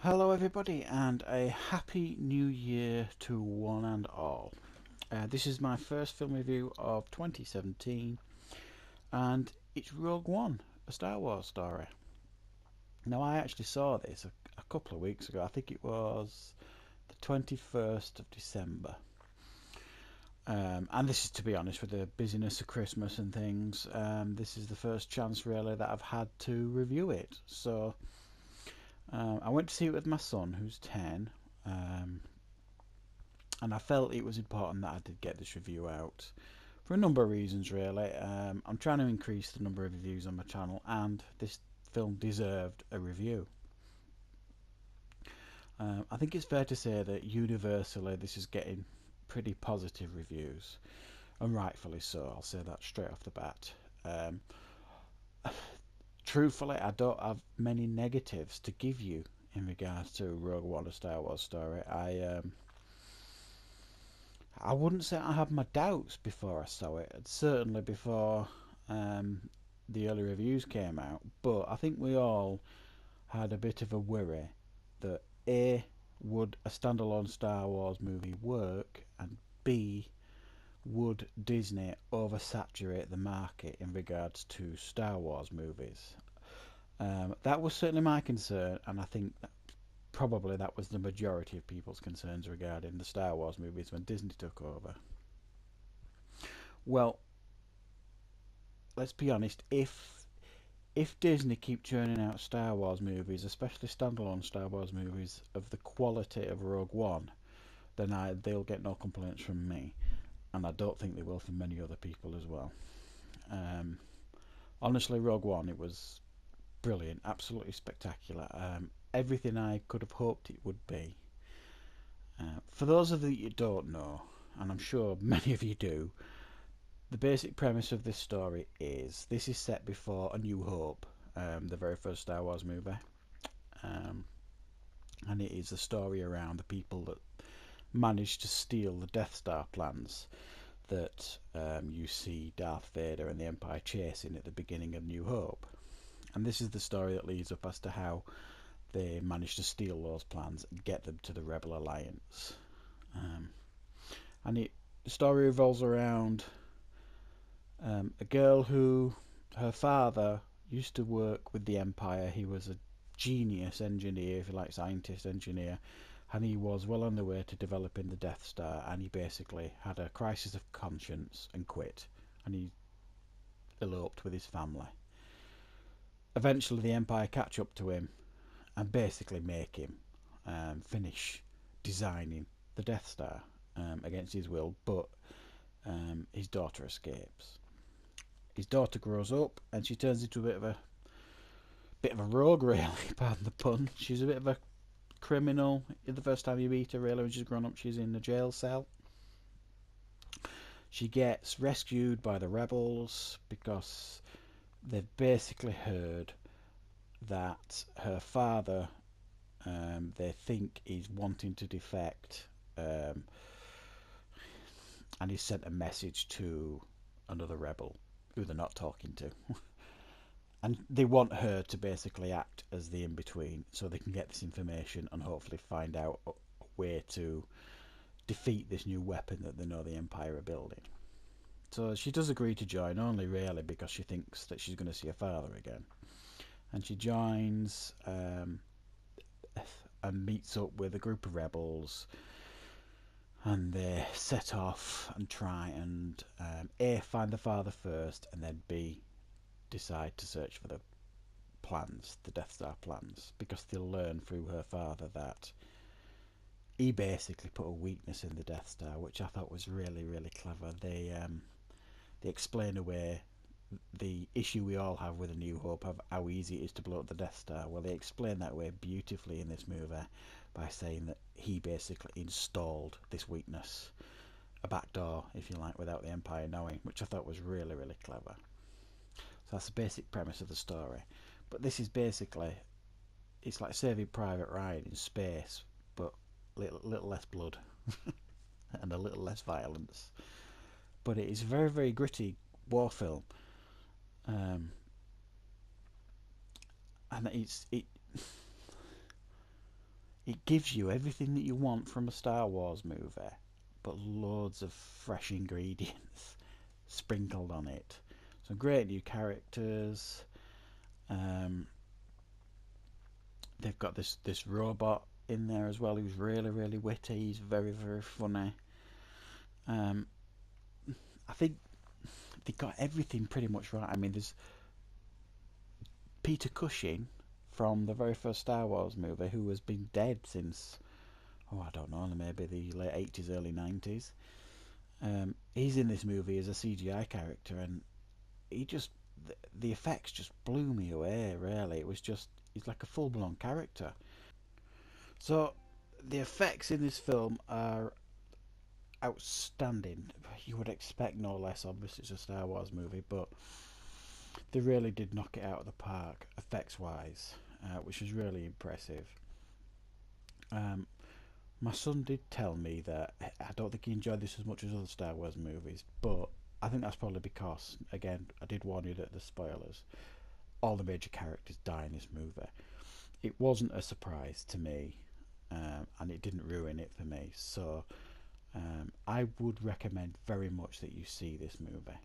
Hello, everybody, and a happy new year to one and all. This is my first film review of 2017, and it's Rogue One, a Star Wars story. Now, I actually saw this a couple of weeks ago. I think it was the 21st of December. And this is, to be honest, with the busyness of Christmas and things, this is the first chance really that I've had to review it. So I went to see it with my son, who's 10. And I felt it was important that I did get this review out for a number of reasons, really. I'm trying to increase the number of reviews on my channel, and this film deserved a review. I think it's fair to say that universally this is getting pretty positive reviews, and rightfully so. I'll say that straight off the bat. Um, Truthfully, I don't have many negatives to give you in regards to Rogue One: A Star Wars Story. I wouldn't say I had my doubts before I saw it, and certainly before um, the early reviews came out, but I think we all had a bit of a worry that A, would a standalone Star Wars movie work, and B, would Disney oversaturate the market in regards to Star Wars movies? That was certainly my concern, and I think probably that was the majority of people's concerns regarding the Star Wars movies when Disney took over. Well, let's be honest, if Disney keep churning out Star Wars movies, especially standalone Star Wars movies of the quality of Rogue One, then they'll get no complaints from me, and I don't think they will from many other people as well. Um, Honestly, Rogue One, it was brilliant, absolutely spectacular. Everything I could have hoped it would be. For those of you that you don't know, and I'm sure many of you do, the basic premise of this story is this is set before A New Hope, the very first Star Wars movie, um, and it is a story around the people that managed to steal the Death Star plans that you see Darth Vader and the Empire chasing at the beginning of New Hope. And this is the story that leads up as to how they managed to steal those plans and get them to the Rebel Alliance. Um, and the story revolves around a girl who her father used to work with the Empire. He was a genius engineer, if you like, scientist engineer, and he was well on the way to developing the Death Star. And he basically had a crisis of conscience and quit, and he eloped with his family. Eventually, the Empire catch up to him and basically make him finish designing the Death Star against his will, but his daughter escapes. His daughter grows up and she turns into a bit of a rogue, really. Pardon the pun. She's a bit of a criminal. The first time you meet her, really, when she's grown up, she's in a jail cell. She gets rescued by the rebels because they've basically heard that her father, they think, is wanting to defect, and he's sent a message to another rebel who they're not talking to. And they want her to basically act as the in-between so they can get this information and hopefully find out a way to defeat this new weapon that they know the Empire are building. So she does agree to join, only really because she thinks that she's going to see her father again. And she joins and meets up with a group of rebels, and they set off and try and A, find the father first, and then B, decide to search for the plans, the Death Star plans, because they'll learn through her father that he basically put a weakness in the Death Star, which I thought was really, really clever. They explain away the issue we all have with A New Hope of how easy it is to blow up the Death Star. Well, they explain that way beautifully in this movie by saying that he basically installed this weakness, a backdoor, if you like, without the Empire knowing, which I thought was really, really clever. So that's the basic premise of the story. But this is basically, it's like Saving Private Ryan in space, but little less blood and a little less violence. But it is a very, very gritty war film. Um, and It gives you everything that you want from a Star Wars movie, but loads of fresh ingredients sprinkled on it. Some great new characters. Um, they've got this robot in there as well who's really really witty. He's very very funny. Um, I think they got everything pretty much right. I mean, there's Peter Cushing from the very first Star Wars movie, who has been dead since, oh, I don't know, maybe the late 80s, early 90s. He's in this movie as a CGI character, and he just, the effects just blew me away, really. It was just, he's like a full blown character. So, the effects in this film are outstanding. You would expect no less, obviously, it's a Star Wars movie, but they really did knock it out of the park, effects wise, which was really impressive. Um, my son did tell me that I don't think he enjoyed this as much as other Star Wars movies, but I think that's probably because, again, I did warn you that the spoilers. All the major characters die in this movie. It wasn't a surprise to me, and it didn't ruin it for me. So I would recommend very much that you see this movie.